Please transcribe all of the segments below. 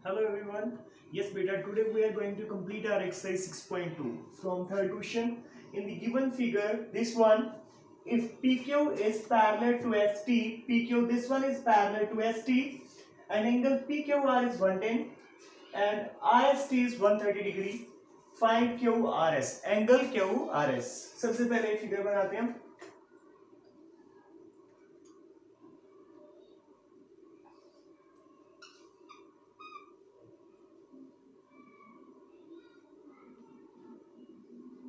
Hello everyone. Yes, beta. Today we are going to complete our exercise 6.2 from third question. In the given figure, this one, if PQ is parallel to ST, PQ this one is parallel to ST, and angle PQR is 110 and RST is 130 degree. Find QRS. Angle QRS. सबसे पहले figure बनाते हैं हम.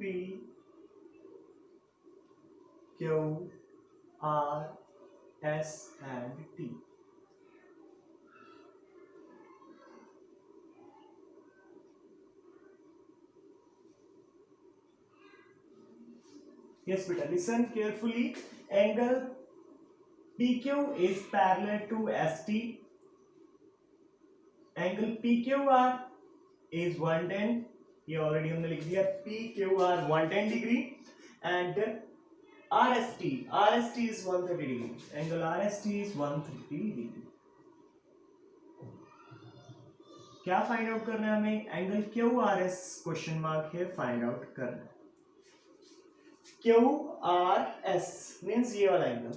P Q R S and T. Yes, beta. Listen carefully. Angle PQ is parallel to ST. Angle PQR is 110. ये already हमने लिख दिया. PQR 110 degree and RST is 130 degree. Angle RST is 130 degree. क्या find out करना है हमें? Angle QRS question mark है, find out करना है. QRS मींस ये वाला एंगल.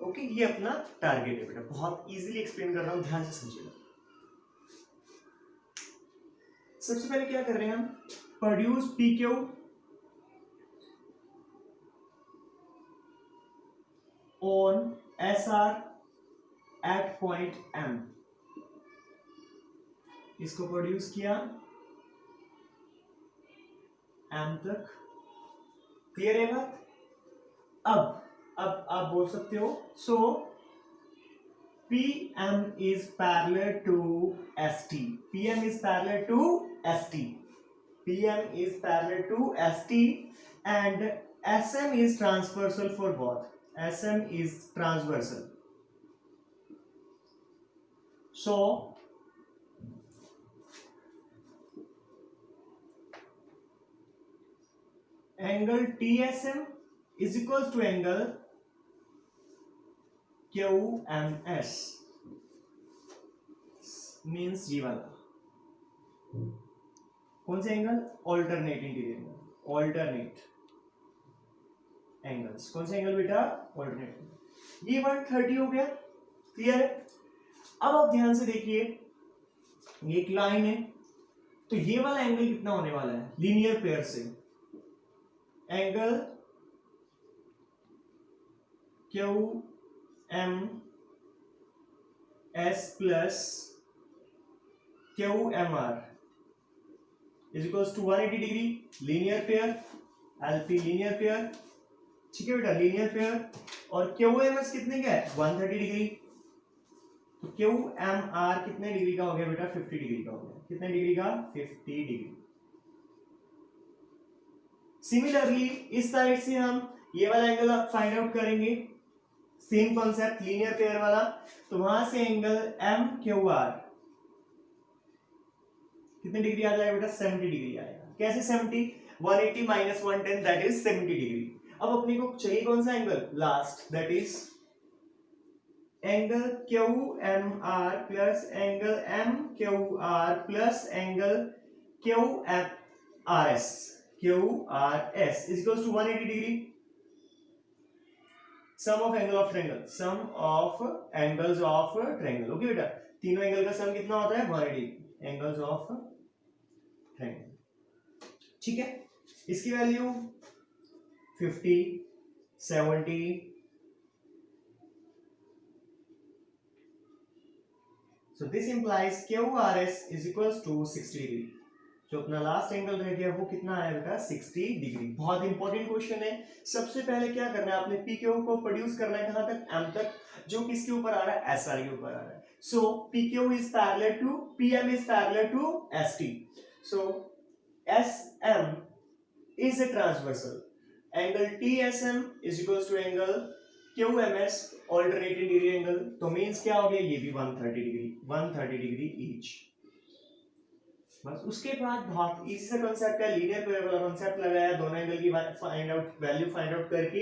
ओके, ये अपना टारगेट है बेटा. बहुत इजीली एक्सप्लेन कर रहा हूं, ध्यान से समझिएगा. सबसे पहले क्या कर रहे हैं हम? Produce PQ on SR at point M. इसको प्रोड्यूस किया M तक. क्लियर है बात? अब आप बोल सकते हो so PM is parallel to ST. PM is parallel to ST. PM is parallel to ST and SM is transversal for both. SM is transversal. So angle TSM is equals to angle QMS. Means ये वाला कौन से angle? Alternate interior angle. Alternate angles कौन से angle बेटा? Alternate. ये 130 हो गया. क्लियर है? अब आप ध्यान से देखिए, ये एक लाइन है तो ये वाला एंगल कितना होने वाला है? लीनियर पेयर से angle QMS plus QMR is equals to 180 degree. Linear pair, LP linear pair. ठीक है बेटा, लीनियर पेयर. और QMS कितने का है? 130 डिग्री. तो QMR कितने डिग्री का हो गया बेटा? 50 डिग्री का हो गया. कितने डिग्री का? 50 डिग्री. सिमिलरली इस साइड से हम ये वाला एंगल फाइंड आउट करेंगे. सेम कॉन्सेप्ट, लीनियर पेयर वाला. तो वहां से एंगल MQR कितने डिग्री आ जाएगा बेटा? 70 डिग्री आएगा. कैसे 70? 180 माइनस 110 दैट इज 70 डिग्री. अब अपने को चाहिए कौन सा angle? Last, that is angle QMR plus angle MQR plus angle QRS. QRS is equals to 180 degree. Sum of angle of triangle. Sum of angles of triangle. Okay बेटा, तीनों angle का सम कितना होता है? 180 एंगल्स ऑफ ट्रायंगल. ठीक है, इसकी value 50, 70. So this implies QRS is equals to 60 degree. जो अपना लास्ट एंगल रह गया वो कितना आया बेटा? 60 डिग्री. बहुत इंपॉर्टेंट क्वेश्चन है. सबसे पहले क्या करना है आपने? PQ को प्रोड्यूस करना है कहां तक? M तक, जो किसके ऊपर आ रहा है? SR के ऊपर आ रहा है. सो PQ is parallel to PM is parallel to ST. So SM is a transversal. Angle TSM is equals to angle QMS alternate interior angle. तो मींस क्या हो गया? ये भी 130 डिग्री ईच. बस उसके बाद बहुत इजी सा कॉन्सेप्ट है, लीनियर पेयर वाला कॉन्सेप्ट लगाया. दोनों एंगल की find out value find out करके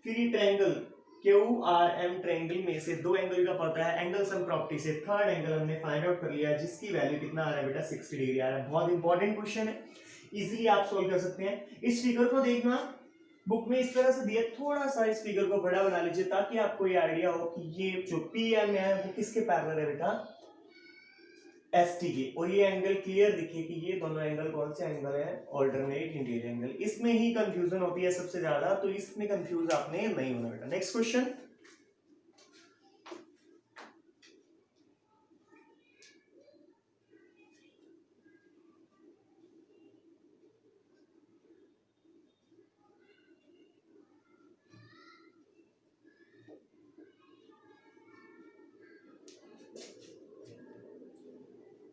फिर ये triangle Q R M triangle में से दो एंगल का पता है, एंगल सम प्रॉपर्टी से थर्ड एंगल हमने फाइंड आउट कर लिया, जिसकी वैल्यू कितना आ रहा है बेटा 60 डिग्री आ रहा है। बहुत इंपॉर्टेंट क्वेश्चन है, इजीली आप सोल्व कर सकते हैं। इस फिगर को देखना, बुक में इस तरह से दिया, थोड़ा सा इस फिगर को बड़ा बना लीजिए ताकि आपको ये आइडिया हो कि ये जो पी एम है वो किसके पैरेलल है बेटा, एस टी के, और ये एंगल क्लियर दिखे कि ये दोनों एंगल कौन से एंगल है, ऑल्टरनेट इंटीरियर एंगल। इसमें ही कंफ्यूजन होती है सबसे ज्यादा, तो इसमें कंफ्यूज आपने नहीं होना बेटा। Next question,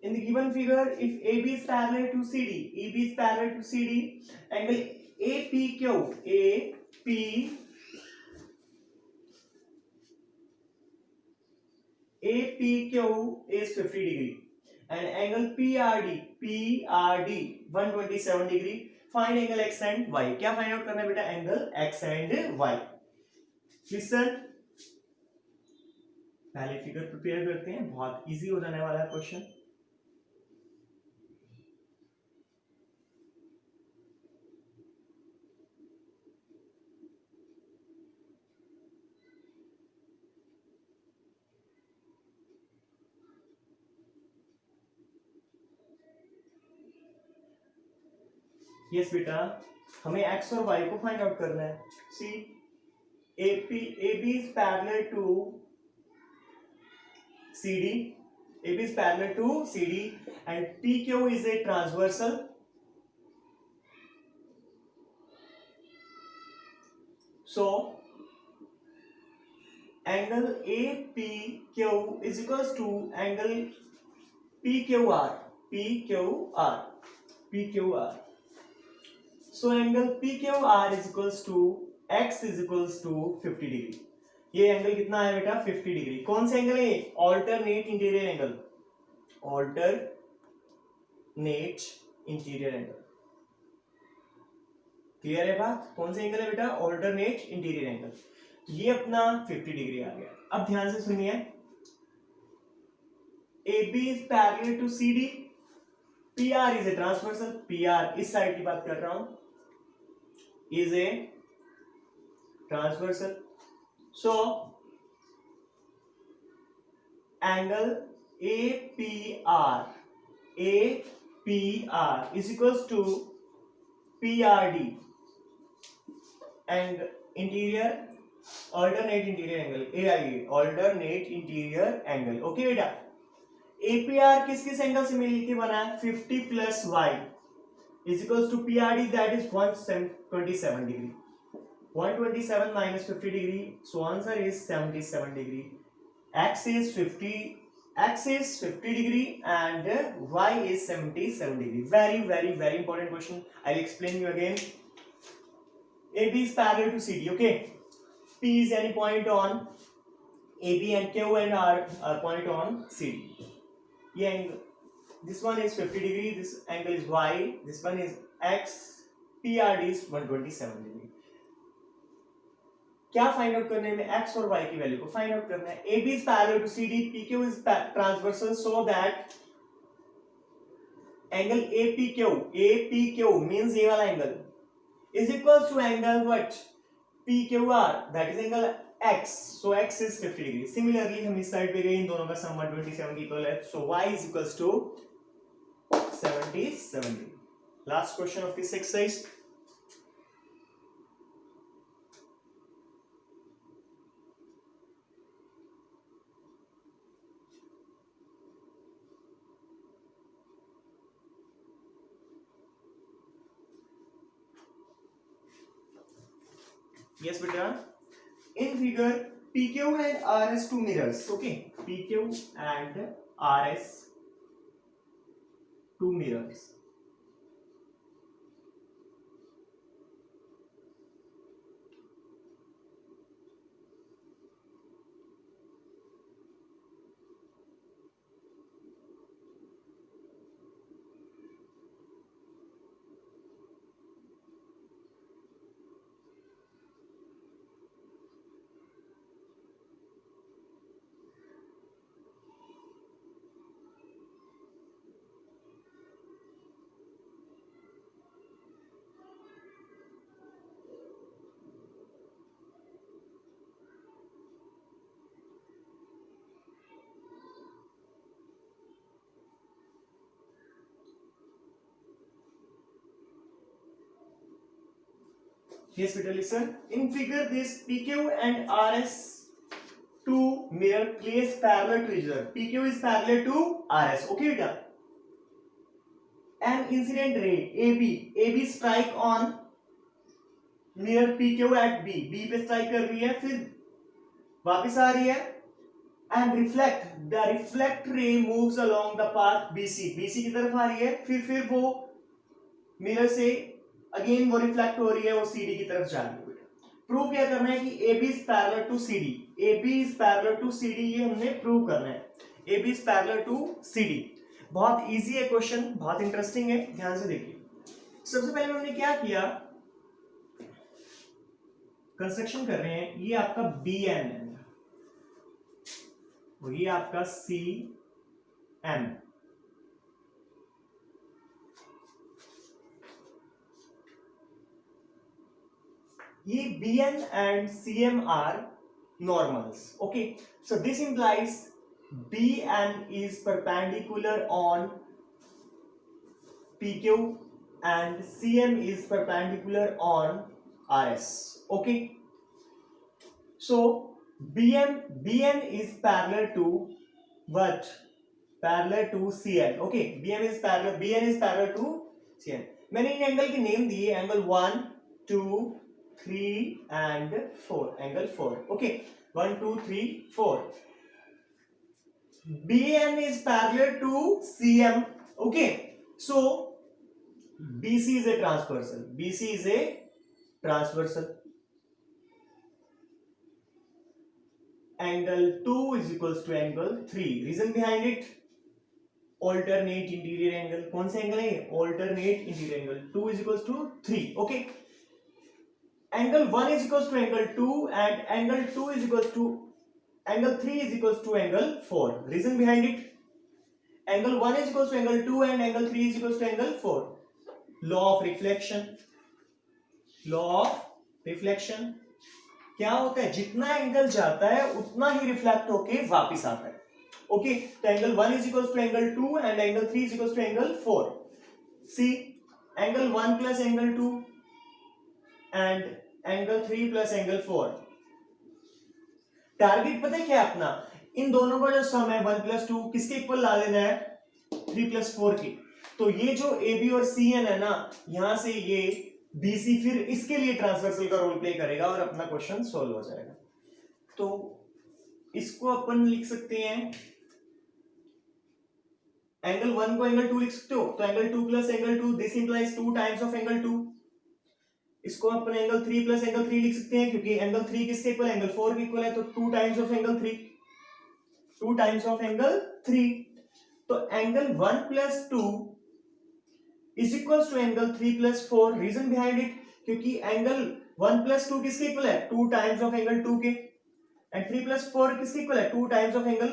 in the given figure, if AB is parallel to CD, EB is parallel to CD, angle APQ, APQ is 50 degree, and angle PRD 127 degree. Find angle X and Y. क्या find out करना है बेटा, angle X and Y. Listen, पहले figure prepare करते हैं, बहुत easy हो जाने वाला है क्वेश्चन। यस बेटा, हमें x और y को फाइंड आउट करना है। सी AB is parallel to CD, AB is parallel to CD and PQ is a transversal. So angle APQ is equals to angle PQR. So angle PQR is equals to x is equals to 50 degree. ये angle कितना है बेटा, 50 degree. कौन सा angle है, alternate interior angle, alternate interior angle. Clear है बात, कौन सा एंगल है बेटा, ऑल्टरनेट इंटीरियर एंगल। ये अपना 50 डिग्री आ गया। अब ध्यान से सुनिए, AB is parallel to CD, PR is a transversal, PR इस साइड की बात कर रहा हूं, is a transversal. So angle APR is equals to PRD and interior alternate interior angle AIA, alternate interior angle. Okay बेटा, APR किस किस angle से मिलकर बना है, 50 plus y is equals to PRD, that is 127 degree. 127 minus 50 degree, so answer is 77 degree. X is 50 degree and Y is 77 degree. Very important question. I'll explain you again. AB is parallel to CD. Okay, P is any point on AB and Q and R are point on CD. Yeah, this one is 50 degree, this angle is Y, this one is X, PRD is 127 degree. क्या find out करने में, x और y की value को find out करना है। AB is parallel to CD, PQ is transversal, so that angle APQ means ये वाला angle is equals to angle what, PQR, that is angle X, so X is 50 degree. Similarly हम इस side पे गए, इन दोनों का सम 127 इक्वल है, so Y is equals to 77 degree. Last question of this exercise. Yes beta, in figure PQ and RS two mirrors. Okay, PQ and RS two mirrors. Yes, Peter, listen. In figure, this PQ and RS two mirror placed parallel to each other. PQ is parallel to RS. Okay, Peter. An incident ray AB strike on mirror PQ at B पे strike कर रही है, फिर वापस आ रही है, and the reflect ray moves along the path BC की तरफ आ रही है, फिर वो मिरर से अगेन वो रिफ्लेक्ट हो रही है, वो CD की तरफ जा रही है। प्रूव क्या करना है कि AB is parallel to CD, AB is parallel to CD, ये हमने प्रूव करना है। AB is parallel to CD, बहुत इजी है क्वेश्चन, बहुत इंटरेस्टिंग है, ध्यान से देखिए। सबसे पहले हमने क्या किया, कंस्ट्रक्शन कर रहे हैं, ये आपका BN है और ये आपका CM। ये BN and CM are normals. Okay, so this implies BN is perpendicular on PQ and CM is perpendicular on RS. Okay, so BN is parallel to what? Parallel to CN. Okay, BN is parallel to CN. मैंने इन angle के name दिए, angle 1, 2, 3 and 4, angle 4. Okay, 1, 2, 3, 4. BN is parallel to CM. Okay, so BC is a transversal. Angle 2 is equals to angle 3. Reason behind it, alternate interior angle. कौन सा angle है? Alternate interior angle. 2 is equals to 3. Okay. Angle 1 is equals to angle 2 and angle 3 is equals to angle 4. Reason behind it, angle 1 is equals to angle 2 and angle 3 is equals to angle 4. Law of reflection क्या होता है, जितना angle जाता है उतना ही reflect होके वापस आता है। ओके, तो angle 1 is equals to angle 2 and angle 3 is equals to angle 4. See, angle 1 plus angle 2 and angle 3 plus angle 4। Target पता है क्या अपना, इन दोनों का जो सम है 1 प्लस 2 किसके इक्वल ला लेना है, 3 प्लस 4 के। तो ये जो AB और CN है ना, यहां से ये BC फिर इसके लिए ट्रांसवर्सल का रोल प्ले करेगा और अपना क्वेश्चन सोल्व हो जाएगा। तो इसको अपन लिख सकते हैं, एंगल 1 को एंगल 2 लिख सकते हो, तो angle 2 plus angle 2, this implies 2 times of angle 2। इसको अपन एंगल 3 प्लस एंगल 3 लिख सकते हैं, क्योंकि एंगल 3 किसके इक्वल है, एंगल 4 के इक्वल है, तो 2 टाइम्स ऑफ एंगल 3। तो angle 1 plus 2 is equal to angle 3 plus 4। Reason behind it, क्योंकि एंगल 1 प्लस 2 किसके इक्वल है, 2 टाइम्स ऑफ एंगल 2 के, एंड 3 प्लस 4 किसके इक्वल है, 2 टाइम्स ऑफ एंगल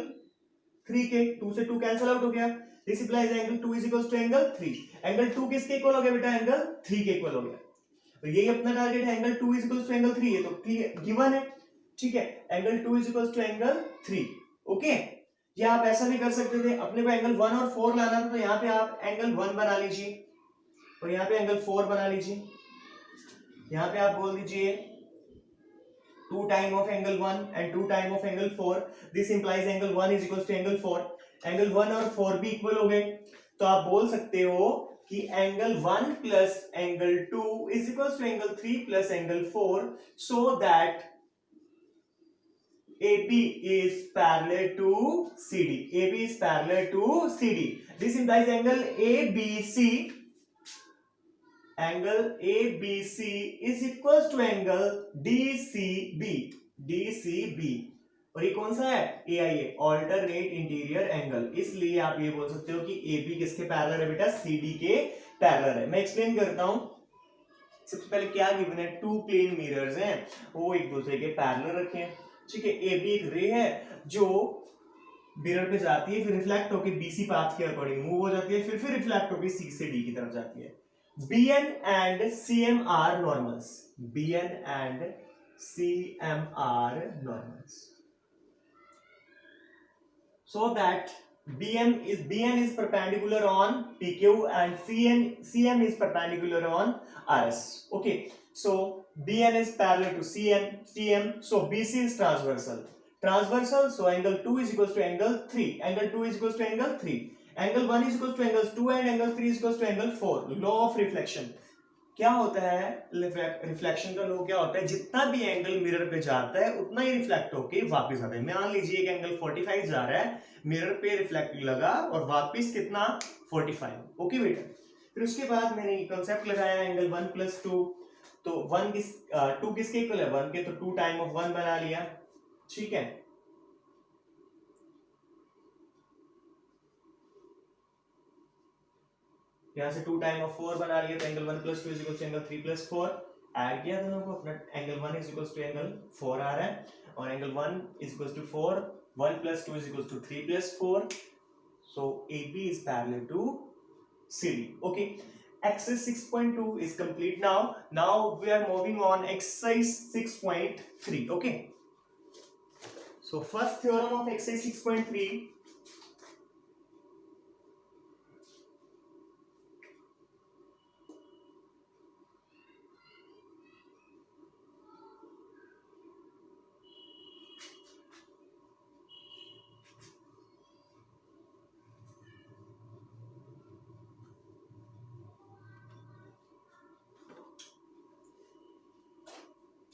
3 के। 2 से 2 कैंसिल आउट हो गया, this implies angle 2 is equal to angle 3। Angle 2 किसके इक्वल हो गया बेटा, एंगल 3 के इक्वल हो गया। तो यही अपना टारगेट है, angle 2 is equal to angle 3 है, तो गिवन है, ठीक है, angle 2 is equal to angle 3। Okay, ये आप ऐसा भी कर सकते थे, अपने को एंगल 1 और 4 लाना था, तो यहाँ पे आप एंगल 1 बना लीजिए और यहाँ पे एंगल 4 बना लीजिए। यहाँ पे आप बोल दीजिए 2 time of angle 1 and 2 time of angle 4, this implies angle 1 is equal to angle 4। Angle 1 और 4 भी इक्वल हो गए, तो आप बोल सकते हो कि angle 1 plus angle 2 is equal to angle 3 plus angle 4, so that AB is parallel to CD. AB is parallel to CD. This implies angle ABC is equals to angle DCB. और ये कौन सा है, AIA, ऑल्टरनेट इंटीरियर एंगल। इसलिए आप ये बोल सकते हो कि AB किसके पैरेलल है बेटा, CD के पैरेलल है। मैं एक्सप्लेन करता हूं। सबसे पहले क्या गिवन है, 2 प्लेन मिरर्स हैं, वो एक दूसरे के पैरेलल रखे हैं, ठीक है। AB एक रे है जो मिरर पे जाती है, फिर रिफ्लेक्ट होकर BC पाथ के अकॉर्डिंग मूव हो जाती है, फिर रिफ्लेक्ट होकर C से D की तरफ जाती है। BN and CM are normals. BN and CM are normals. So that BN is perpendicular on PQ and CM is perpendicular on RS. Okay, so BN is parallel to TM, so BC is transversal, so angle 2 is equals to angle 3, angle 2 is equals to angle 3, angle 1 is equals to angle 2 and angle 3 is equals to angle 4. Law of reflection क्या होता है? Reflection का law क्या होता है? जितना भी angle mirror पे जाता है उतना ही रिफ्लेक्ट होके वापस आता है. मान लीजिए एक एंगल 45 जा रहा है, मिरर पे रिफ्लेक्ट लगा और वापस कितना 45. ओके बेटा. फिर उसके बाद मैंने कॉन्सेप्ट लगाया एंगल 1 + 2, तो 2 किसके इक्वल है? 1 के, तो 2 टाइम ऑफ 1 बना लिया. ठीक है. यहां से 2 टाइम ऑफ 4 बना लिया, तो एंगल 1 + 2 = एंगल 3 + 4. ऐड किया दोनों को, अपना एंगल 1 = एंगल 4 आ रहा है और angle 1 = 4, 1 + 2 = 3 + 4. So AB is parallel to CD. Okay. Exercise 6.2 is complete now. Now we are moving on exercise 6.3. Okay. So first theorem of exercise 6.3.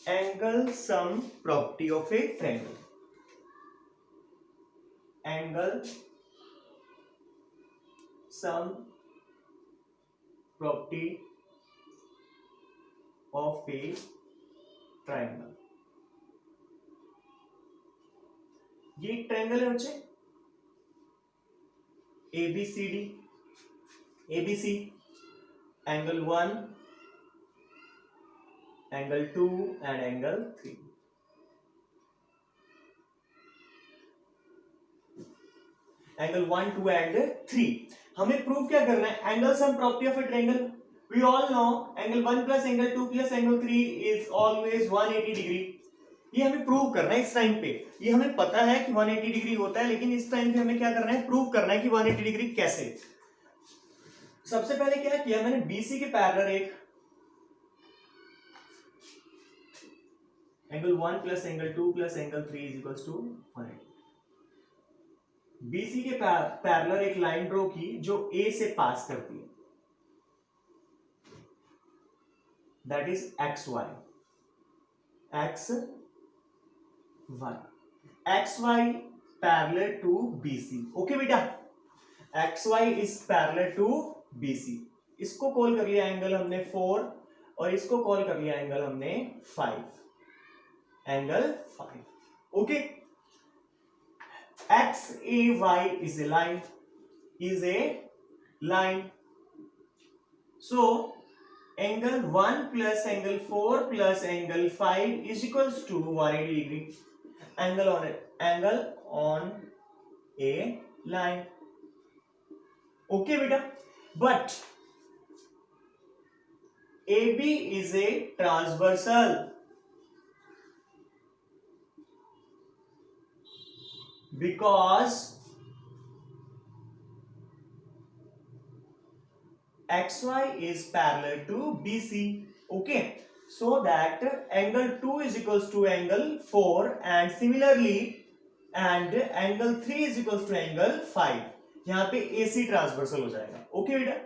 Angle sum property of a triangle. Angle sum property of a triangle. ये एक triangle है बच्चे, ABCD, ABC, angle 1, angle 2 and angle 3. Angle 1, 2 and 3. हमें prove क्या करना है? Angle sum property of a triangle. We all know angle 1 + angle 2 + angle 3 is always 180 degree. ये हमें प्रूव करना है इस टाइम पे. ये हमें पता है कि 180 डिग्री होता है, लेकिन इस टाइम पे हमें क्या करना है? प्रूव करना है कि 180 डिग्री कैसे. सबसे पहले क्या किया मैंने? BC के पैरेलल एक एंगल 1 + एंगल 2 + एंगल 3 = 180. BC के पैरेलल एक लाइन ड्रॉ की जो A से पास करती है, that is XY. XY parallel to BC. Okay बेटा, XY is parallel to BC. इसको कॉल कर लिया एंगल हमने 4 और इसको कॉल कर लिया एंगल हमने 5. Angle 5. Okay. XAY is a line. So angle 1 + angle 4 + angle 5 is equals to 180 degree. Angle on a line. Okay beta. But AB is a transversal. Because XY is parallel to BC. Okay, so that angle 2 is equals to angle 4 and similarly and angle 3 is equals to angle 5. यहाँ पे AC transversal हो जाएगा. Okay बेटा,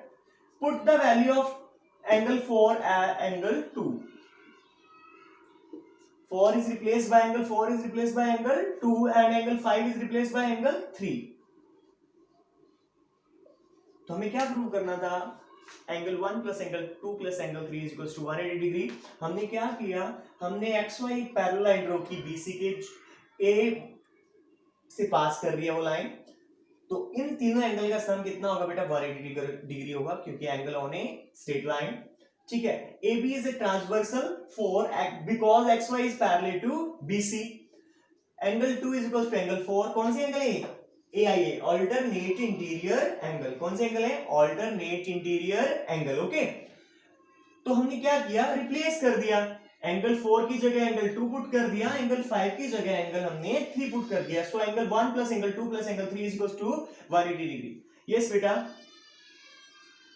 put the value of angle 4 at angle 2. 4 is replaced by angle 4 is replaced by angle 2 and angle 5 is replaced by angle 3. तो हमें क्या prove करना था? Angle 1 + angle 2 + angle 3 = 180 degree. हमने क्या किया? हमने XY पैरेलल लाइन ड्रॉ की, BC के A से पास कर रही है वो लाइन. तो इन तीनों एंगल का सम कितना होगा बेटा? 180 डिग्री होगा, क्योंकि angle on a straight line. ठीक है. AB is a transversal for because XY is parallel to BC. Angle 2 is equals to angle 4. कौन सी एंगल है? AIA, alternate interior angle. कौन सी एंगल है? alternate interior angle. ओके. तो हमने क्या किया? रिप्लेस कर दिया. एंगल 4 की जगह एंगल 2 पुट कर दिया, एंगल 5 की जगह एंगल हमने 3 पुट कर दिया. So angle 1 + angle 2 + angle 3 is equals to 180 degree. Yes बेटा.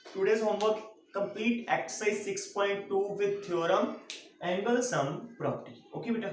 Today's homework: complete exercise 6.2 with theorem angle sum property. Okay बेटा,